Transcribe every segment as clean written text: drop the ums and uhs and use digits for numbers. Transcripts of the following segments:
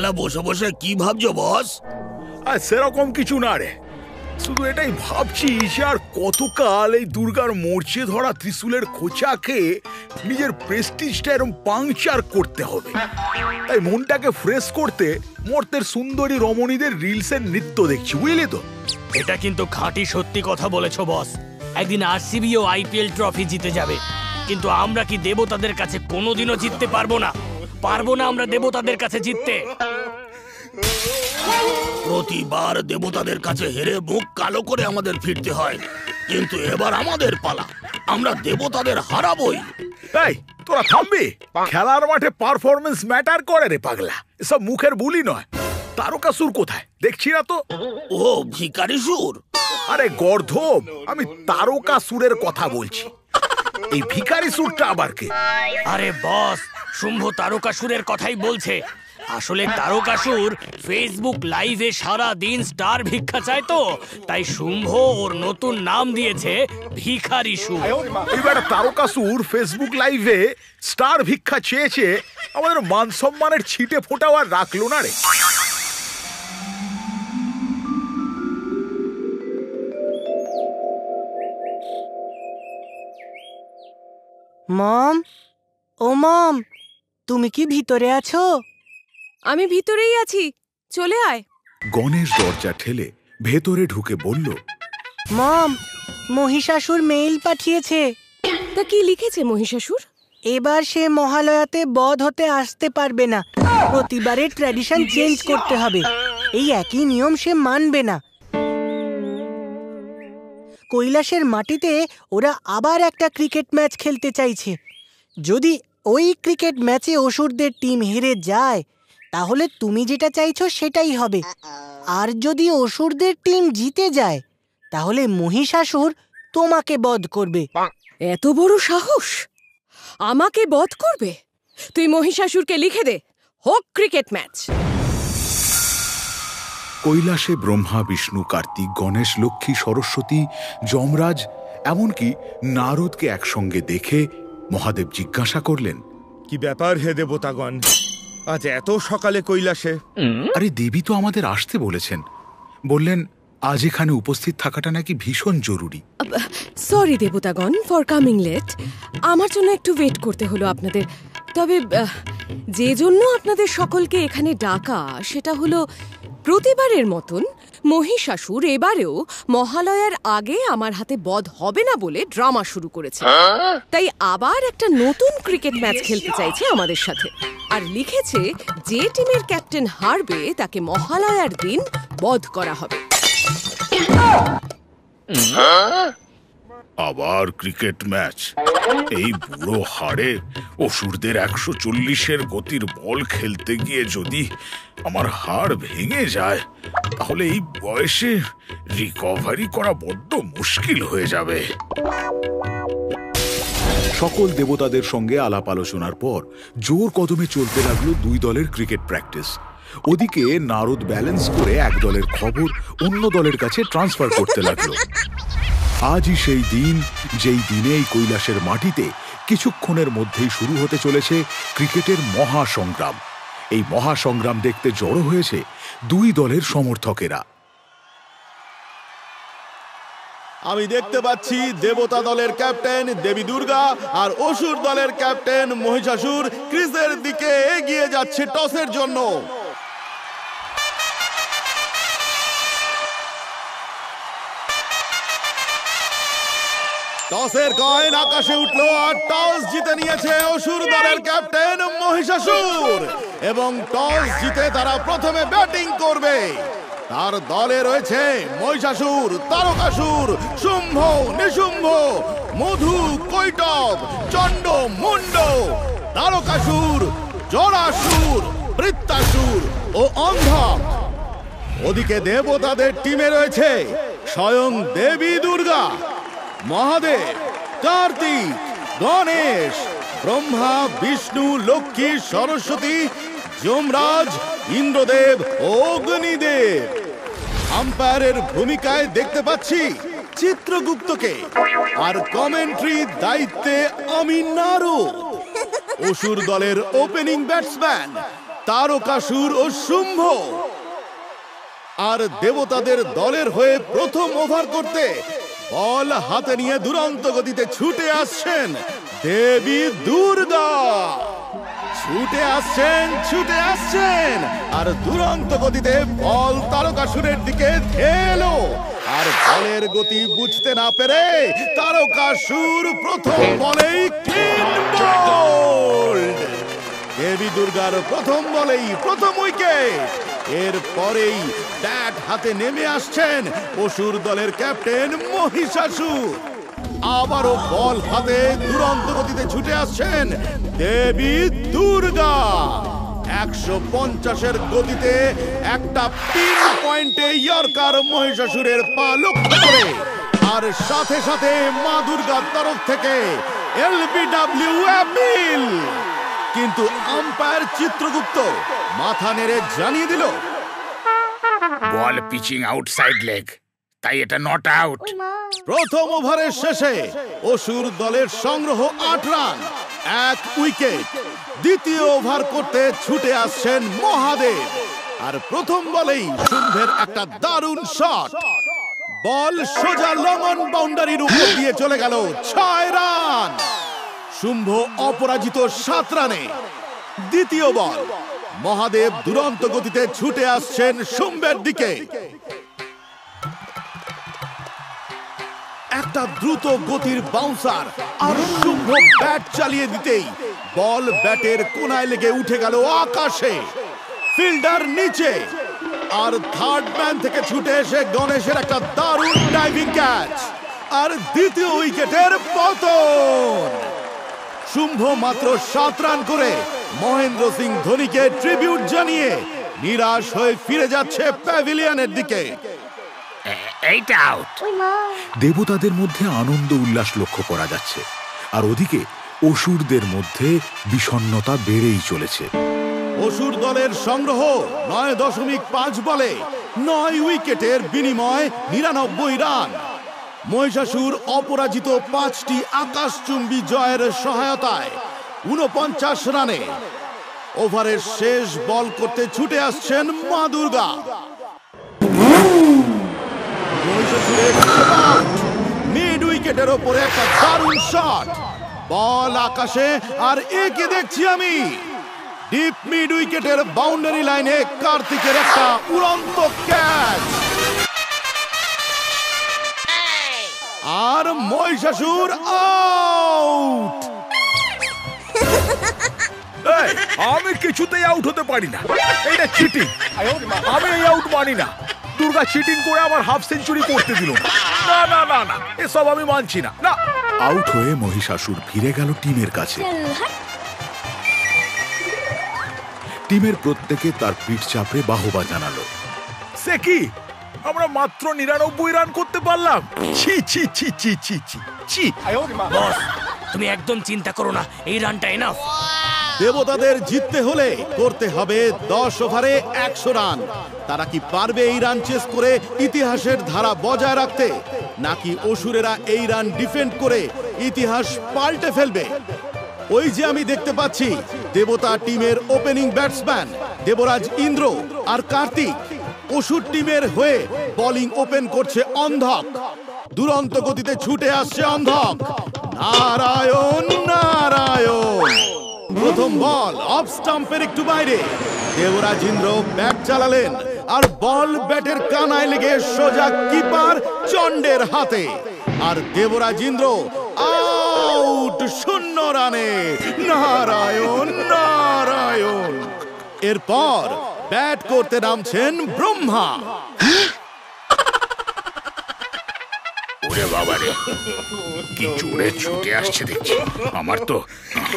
এখানে বসে বসে কি ভাবছো বস? আর সেরকম কিছু না রে, শুধু এটাই ভাবছি যে আর কতকাল এই দুর্গার মরচে ধরা ত্রিশূলের খোঁচাকে নিজের প্রেস্টিজটা এরকম পাংচার করতে হবে। তাই মনটাকে ফ্রেশ করতে মর্তের সুন্দরী রমণীদের রিলসের নৃত্য দেখছি, বুঝলি তো? এটা কিন্তু খাঁটি সত্যি কথা বলেছো বস। একদিন আরসিবি ও আইপিএল ট্রফি জিতে যাবে, কিন্তু আমরা কি দেবতাদের কাছে কোনোদিনও জিততে পারবো না? পারবো না আমরা দেবতাদের কাছে জিততে। প্রতিবার দেবতাদের কাছে হেরে মুখ কালো করে আমাদের ফিরতে হয়, কিন্তু এবার আমাদের পালা, আমরা দেবতাদের হারাবই। এই তোরা থামবি? খেলার মাঠে পারফরমেন্স ম্যাটার করে রে পাগলা, এসব মুখের বুলি নয়। তারকাসুর কোথায় দেখছি না তো? ও ভিখারি সুর? আরে গর্ধব, আমি তারকাসুরের কথা বলছি। এই ভিখারি সুরটা আবার কে? আরে বস, শুম্ভ তারকাসুরের কথাই বলছে। আসলে তারকাসুর ফেসবুক লাইভে সারা দিন স্টার ভিক্ষা চায়, তো তাই শুম্ভ ওর নতুন নাম দিয়েছে ভিখারি সুর। এবার তারকাসুর ফেসবুক লাইভে স্টার ভিক্ষা চেয়েছে, আমাদের মান সম্মানের ছিটে ফোটাও আর রাখলো না রে। মম, ও মম, তুমি কি ভিতরে আছো? আমি ভিতরেই আছি, চলে আয়। গণেশ দরজা ঠেলে ভেতরে ঢুকে বলল, মম, মহিষাসুর মেইল পাঠিয়েছে। তা কি লিখেছে মহিষাসুর? এবার সে মহালয়াতে বধ হতে আসতে পারবে না। প্রতিবারের ট্র্যাডিশন চেঞ্জ করতে হবে। এই একই নিয়ম সে মানবে না। কৈলাসের মাটিতে ওরা আবার একটা ক্রিকেট ম্যাচ খেলতে চাইছে। যদি ওই ক্রিকেট ম্যাচে অসুরদের টিম হেরে যায়, তাহলে তুমি যেটা চাইছো সেটাই হবে। আর যদি অসুরদের টিম জিতে যায়, তাহলে মহিষাসুর তোমাকে বধ করবে। এত বড় সাহস! আমাকে বধ করবে? তুই মহিষাসুরকে লিখে দে, হোক ক্রিকেট ম্যাচ। কৈলাসে ব্রহ্মা, বিষ্ণু, কার্তিক, গণেশ, লক্ষ্মী, সরস্বতী, যমরাজ, এমনকি নারদকে একসঙ্গে দেখে মহাদেব জিজ্ঞাসা করলেন, কি ব্যাপার হে দেবতাগণ, আজ এত সকালে কৈলাসে? আরে দেবী তো আমাদের আসতে বলেছেন, বললেন আজ এখানে উপস্থিত থাকাটা নাকি ভীষণ জরুরি। সরি দেবতাগণ ফর কামিং লেট। আমার জন্য একটু ওয়েট করতে হলো আপনাদের। তবে যে জন্য আপনাদের সকলকে এখানে ডাকা, সেটা হলো প্রতিবারের মতন মহিষাসুর এবারেও মহালয়ার আগে আমার হাতে বধ হবে না বলে ড্রামা শুরু করেছে। তাই আবার একটা নতুন ক্রিকেট ম্যাচ খেলতে চাইছে আমাদের সাথে, আর লিখেছে যে টিমের ক্যাপ্টেন হারবে তাকে মহালয়ার দিন বধ করা হবে। আবার ক্রিকেট ম্যাচ? এই বুড়ো হাড়ে অসুরদের 140-এর গতির বল খেলতে গিয়ে যদি আমার হাড় ভেঙে যায়, তাহলে এই বয়সে রিকভারি করা বড্ড মুশকিল হয়ে যাবে। সকল দেবতাদের সঙ্গে আলাপ আলোচনার পর জোর কদমে চলতে লাগলো দুই দলের ক্রিকেট প্র্যাকটিস। ওদিকে নারদ ব্যালেন্স করে এক দলের খবর অন্য দলের কাছে ট্রান্সফার করতে লাগলো। আজই সেই দিন, যেই দিনে এই কৈলাসের মাটিতে কিছুক্ষণের মধ্যেই শুরু হতে চলেছে ক্রিকেটের মহাসংগ্রাম। এই মহাসংগ্রাম দেখতে জড়ো হয়েছে দুই দলের সমর্থকেরা। আমি দেখতে পাচ্ছি দেবতা দলের ক্যাপ্টেন দেবী দুর্গা আর অসুর দলের ক্যাপ্টেন মহিষাসুর ক্রিজের দিকে এগিয়ে যাচ্ছে টসের জন্য। টসের কয়েন আকাশে উঠলো আর টস জিতে নিয়েছে অসুর দলের ক্যাপ্টেন মহিষাসুর, এবং টস জিতে তারা প্রথমে ব্যাটিং করবে। তার দলে রয়েছে মহিষাসুর, তারকাসুর, শুম্ভ, নিশুম্ভ, মধু, কৈটব, চণ্ড, মুন্ড, তারকাসুর, জরাসুর, বৃত্তাসুর ও অন্ধক। ওদিকে দেবতাদের টিমে রয়েছে স্বয়ং দেবী দুর্গা, মহাদেব, কার্তিক, গণেশ, ব্রহ্মা, বিষ্ণু, লক্ষ্মী, সরস্বতী, যমরাজ, ইন্দ্রদেব ও অগ্নিদেব। আম্পায়ারের ভূমিকায় দেখতে পাচ্ছি চিত্রগুপ্তকে, আর কমেন্ট্রি দায়িত্বে আমি নারদ। অসুর দলের ওপেনিং ব্যাটসম্যান তারকাসুর ও শুম্ভ। আর দেবতাদের দলের হয়ে প্রথম ওভার করতে বল হাতে নিয়ে দুরন্ত গতিতে ছুটে আসছেন দেবী দুর্গা। ছুটে আসছেন আর দুরন্ত গতিতে বল তারকাসুরের দিকে ঠেলো। আর বলের গতি বুঝতে না পেরে তারকাসুর প্রথম বলেই ক্লিন বোল্ড। দেবী দুর্গার প্রথম বলেই প্রথম উইকেট। এরপরেই ব্যাট হাতে নেমে আসছেন অসুর দলের ক্যাপ্টেন মহিষাসুর। আবারও বল হাতে দুরন্ত গতিতে ছুটে আসছেন দেবী দুর্গা। 150-এর গতিতে একটা পিন পয়েন্টে ইয়র্কার মহিষাসুরের পা লক্ষ্য করে। আর সাথে সাথে মা দুর্গার তরফ থেকে LBW অ্যাপিল। কিন্তু আম্পায়ার চিত্রগুপ্ত মাথা নেড়ে জানিয়ে দিল, বল পিচিং আউটসাইড লেগ, তাই এটা নট আউট। প্রথম ওভারের শেষে অসুর দলের সংগ্রহ 8 রান, 1 উইকেট। দ্বিতীয় ওভার করতে ছুটে আসছেন মহাদেব। আর প্রথম বলেই শুম্ভের একটা দারুণ শট। বল সোজা লং অন বাউন্ডারির উপর দিয়ে চলে গেল। 6 রান। শুম্ভ অপরাজিত 7 রানে। দ্বিতীয় বল, মহাদেব দুরন্ত গতিতে ছুটে আসছেন শুম্ভের দিকে। একটা দ্রুত গতির বাউন্সার আর শুম্ভ ব্যাট চালিয়ে দিতেই বল ব্যাটের কোনায় লেগে উঠে গেল আকাশে। ফিল্ডার নিচে। আর থার্ড ম্যান থেকে ছুটে এসে গণেশের একটা দারুণ ডাইভিং ক্যাচ। আর দ্বিতীয় উইকেটের পতন। শুম্ভ মাত্র 7 রান করে মহেন্দ্র সিং ধোনিকে ট্রিবিউট জানিয়ে নিরাশ হয়ে ফিরে যাচ্ছে প্যাভিলিয়নের দিকে। এইটা আউট। দেবতাদের মধ্যে আনন্দ উল্লাস লক্ষ্য করা যাচ্ছে, আর ওদিকে অসুরদের মধ্যে বিষণ্ণতা বেড়েই চলেছে। অসুর দলের সংগ্রহ 9.5 বলে 9 উইকেটের বিনিময়ে 99 রান। মহিষাসুর অপরাজিত 5টি আকাশচুম্বী জয়ের সহায়তায় 49 রানে। ওভারের শেষ বল করতে ছুটে আসছেন মা দুর্গা। মিড উইকেটের ওপরে একটা দারুণ শট। বল আকাশে, আর একে দেখছি আমি ডিপ মিড উইকেটের বাউন্ডারি লাইনে কার্তিকের একটা উড়ন্ত ক্যাচ। আর মহিষাসুর আউট। আমি কিছুতেই আউট হতে পারি না, এটা চিটিং। আমি এই আউট মানি না। দুর্গা চিটিং করে আমার হাফ সেঞ্চুরি করতে দিল না। না না না, এসব আমি মানছি না। না। আউট হয়ে মহিষাসুর ফিরে গেল টিমের কাছে। টিমের প্রত্যেকে তার পিঠ চাপড়ে বাহবা জানালো। সে কি, আমরা মাত্র 99 রান করতে পারলাম? ছি ছি ছি ছি ছি ছি ছি। বস, তুমি একদম চিন্তা করো না, এই রানটা এনাফ। দেবতাদের জিততে হলে করতে হবে 10 ওভারে 100 রান। তারা কি পারবে এই রান চেস করে ইতিহাসের ধারা বজায় রাখতে, নাকি অসুরেরা এই রান ডিফেন্ড করে ইতিহাস পাল্টে ফেলবে? ওই যে আমি দেখতে পাচ্ছি দেবতা টিমের ওপেনিং ব্যাটসম্যান দেবরাজ ইন্দ্র আর কার্তিক। অসুর টিমের হয়ে বোলিং ওপেন করছে অন্ধক। দুরন্ত গতিতে ছুটে আসছে অন্ধক। নারায়ণ নারায়ণ। প্রথম বল অফ স্টাম্পের একটু বাইরে। দেবরাজ ইন্দ্র ব্যাট চালালেন, আর বল ব্যাটের কানায় লেগে সোজা কিপার চন্ডের হাতে। আর দেবরাজ ইন্দ্র আউট 0 রানে। নারায়ণ নারায়ণ। এরপর ব্যাট করতে নামছেন ব্রহ্মা। ওরে বাবা রে, কি জোরে ছুটে আসছে দেখছি, আমার তো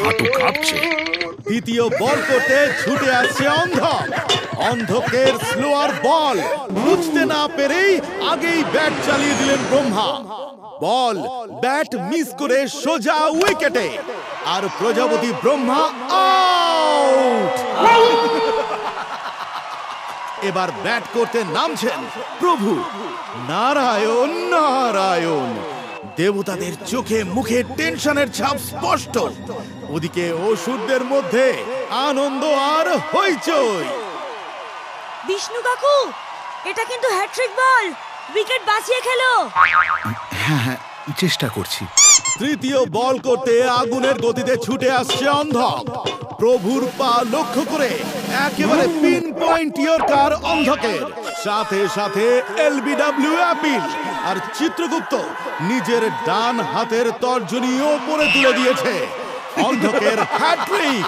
হাতও কাঁপছে। দ্বিতীয় বল করতে ছুটে আসছে অন্ধক। অন্ধকের স্লোয়ার বল বুঝতে না পেরেই আগেই ব্যাট চালিয়ে দিলেন ব্রহ্মা। বল ব্যাট মিস করে সোজা উইকেটে। আর প্রজাপতি ব্রহ্মা আউট। এবার ব্যাট করতে নামছেন প্রভু। নারায়ণ নারায়ণ। দেবতাদের চোখে মুখে টেনশনের ছাপ স্পষ্ট। ওদিকে অসুরদের মধ্যে আনন্দ আর হইচই। বিষ্ণু কাকু, এটা কিন্তু হ্যাট্রিক বল, উইকেট বাঁচিয়ে খেলো। হ্যাঁ, চেষ্টা করছি। তৃতীয় বল করতে আগুনের গতিতে ছুটে আসছে অন্ধক। প্রভুর পা লক্ষ্য করে একেবারে পিন পয়েন্ট ইয়র্কার অন্ধকের। সাথে সাথে এলবিডব্লিউ অ্যাপিল আর চিত্রগুপ্ত নিজের ডান হাতের তর্জনী ওপরে তুলে দিয়েছে। অন্ধকের হ্যাট্রিক।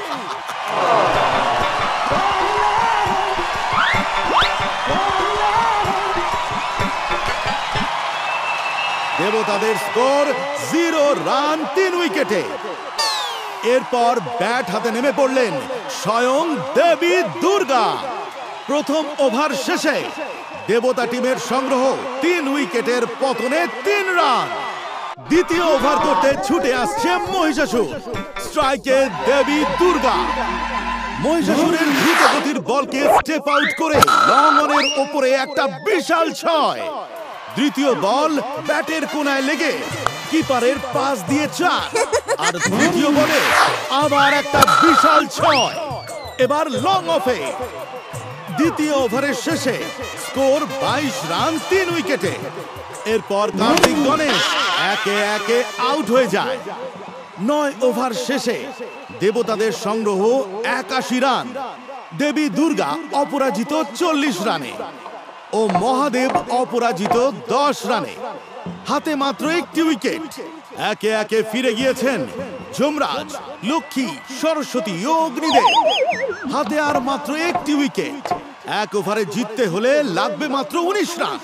দেবতাদের স্কোর 0 রান 3 উইকেটে। এরপর ব্যাট হাতে নেমে পড়লেন স্বয়ং দেবী দুর্গা। প্রথম ওভার শেষে দেবতা টিমের সংগ্রহ 3 উইকেটের পতনে 3 রান। দ্বিতীয় ওভার করতে ছুটে আসছে মহিষাসুর। স্ট্রাইকে দেবী দুর্গা। মহিষাসুরের দ্রুতগতির বলকে স্টেপ আউট করে লং অনের ওপরে একটা বিশাল 6। দ্বিতীয় বল ব্যাটের কোনায় লেগে কিপারের পাস দিয়ে 4। আর তৃতীয় বলে আবার একটা বিশাল 6। এবার লং অফে। দ্বিতীয় ওভারের শেষে স্কোর 22 রান 3 উইকেটে। এরপর কার্তিক গণেশ একে একে আউট হয়ে যায়। 9 ওভার শেষে দেবতাদের সংগ্রহ 81 রান। দেবী দুর্গা অপরাজিত 40 রানে ও মহাদেব অপরাজিত 10 রানে। হাতে মাত্র একটি উইকেট। একে একে ফিরে গিয়েছেন যমরাজ, লক্ষ্মী, সরস্বতী ও অগ্নিদেব। হাতে আর মাত্র একটি উইকেট। এক ওভারে জিততে হলে লাগবে মাত্র 19 রান।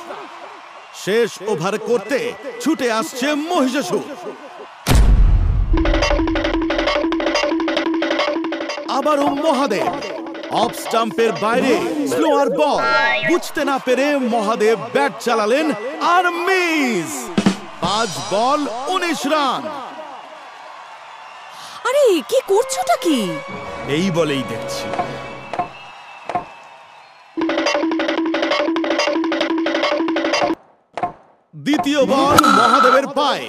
শেষ ওভার করতে ছুটে আসছে মহিষাসুর। আবারও মহাদেব। অফ স্টাম্পের বাইরে স্লোয়ার বল বুঝতে না পেরে মহাদেব ব্যাট চালালেন আর মিস। 5 বল 19 রান। আরে কি করছোটা কি? এই বলেই দেখছি। দ্বিতীয় বল মহাদেবের পায়ে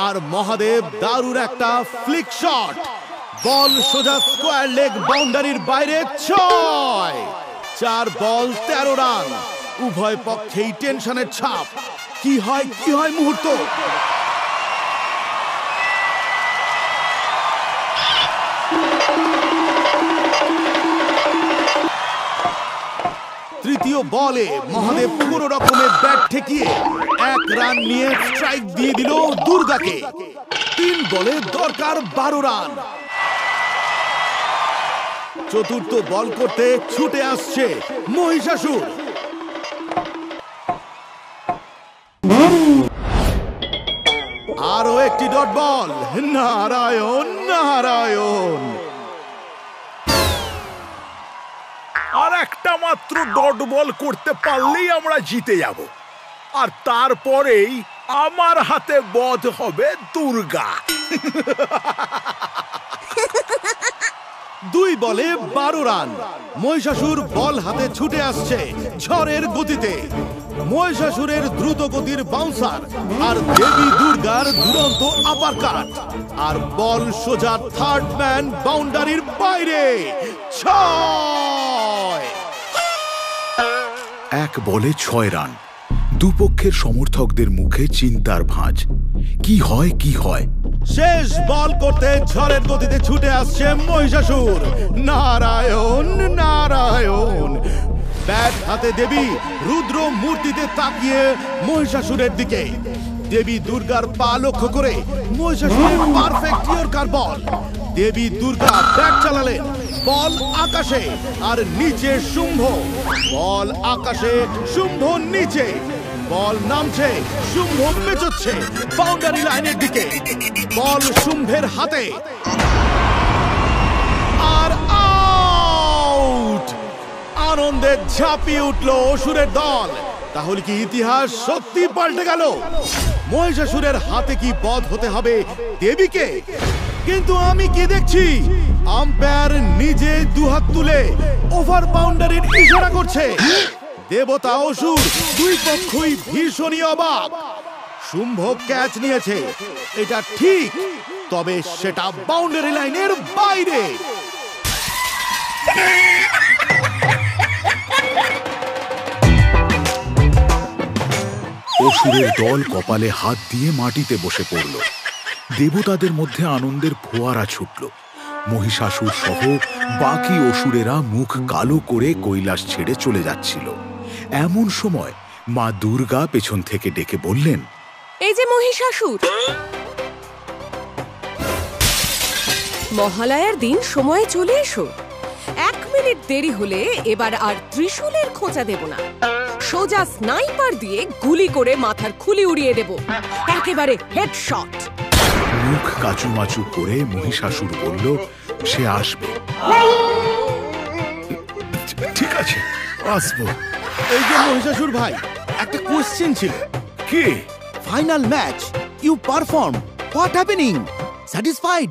আর মহাদেব দারুণ একটা ফ্লিক শট। বল সোজা স্কোয়ার লেগ বাউন্ডারির বাইরে 6। 4 বল 13 রান। উভয় পক্ষেই টেনশনের ছাপ। কি হয় মুহূর্ত। তৃতীয় বলে মহাদেব কোনো রকমের ব্যাট ঠেকিয়ে 1 রান নিয়ে স্ট্রাইক দিয়ে দিল দুর্গাকে। 3 বলে দরকার 12 রান। চতুর্থ বল করতে ছুটে আসছে মহিষাসুর। আরো একটি ডট বল। নারায়ণ নারায়ণ। আর একটা মাত্র ডট বল করতে পারলেই আমরা জিতে যাব। আর তারপরেই আমার হাতে বধ হবে দুর্গা। 2 বলে 12 রান। মহিষাসুর বল হাতে ছুটে আসছে ঝড়ের গতিতে। মহিষাসুরের দ্রুত গতির বাউন্সার আর দেবী দুর্গার দুরন্ত আপারকাট। আর বল সোজা থার্ড ম্যান বাউন্ডারির বাইরে। 6। 1 বলে 6 রান। দুপক্ষের সমর্থকদের মুখে চিন্তার ভাঁজ। কি হয়? শেষ বল করতে ঝড়ের গতিতে ছুটে আসছে মহিষাসুর। নারায়ণ নারায়ণ। ব্যাট হাতে দেবী রুদ্র মূর্তিতে তাকিয়ে মহিষাসুরের দিকে। দেবী দুর্গার পা লক্ষ্য করে মহিষাসুরের পারফেক্ট ইয়র্কার বল। দেবী দুর্গা ব্যাট চালালেন। বল আকাশে আর নিচে শুম্ভ। বল আকাশে, শুম্ভ নিচে। বল নামছে, শুম্ভ পেঁচোচ্ছে বাউন্ডারি লাইনের দিকে। বল শুম্ভের হাতে আর আউট। আনন্দে ঝাঁপিয়ে উঠল অসুরের দল। তাহলে কি ইতিহাস সত্যি পাল্টে গেল? মহিষাসুরের হাতে কি বধ হতে হবে দেবীকে? কিন্তু আমি কি দেখছি? আম্পায়ার নিজে দুহাত তুলে ওভার বাউন্ডারির ইশারা করছে। দেবতা অসুর 2 পক্ষই ভীষণই অবাক। শুম্ভ ক্যাচ নিয়েছে, এটা ঠিক, তবে সেটা বাউন্ডারি লাইনের বাইরে। অসুরের দল কপালে হাত দিয়ে মাটিতে বসে পড়ল। দেবতাদের মধ্যে আনন্দের ফোয়ারা ছুটল। মহিষাসুর সহ বাকি অসুরেরা মুখ কালো করে কৈলাস ছেড়ে চলে যাচ্ছিল। এমন সময় মা দুর্গা পেছন থেকে ডেকে বললেন, এই যে মহিষাসুর, মহালয়ার দিন সময়ে চলে এসো। 1 মিনিট দেরি হলে এবার আর ত্রিশূলের খোঁচা দেব না, সোজা স্নাইপার দিয়ে গুলি করে মাথার খুলি উড়িয়ে দেব, একেবারে হেডশট। মুখ কাচুমাচু করে মহিষাসুর বলল সে আসবে। ঠিক আছে, আসবো। এই যে মহিষাসুর ভাই, একটা কোশ্চেন ছিল। কি? Final match, you perform, what happening? Satisfied?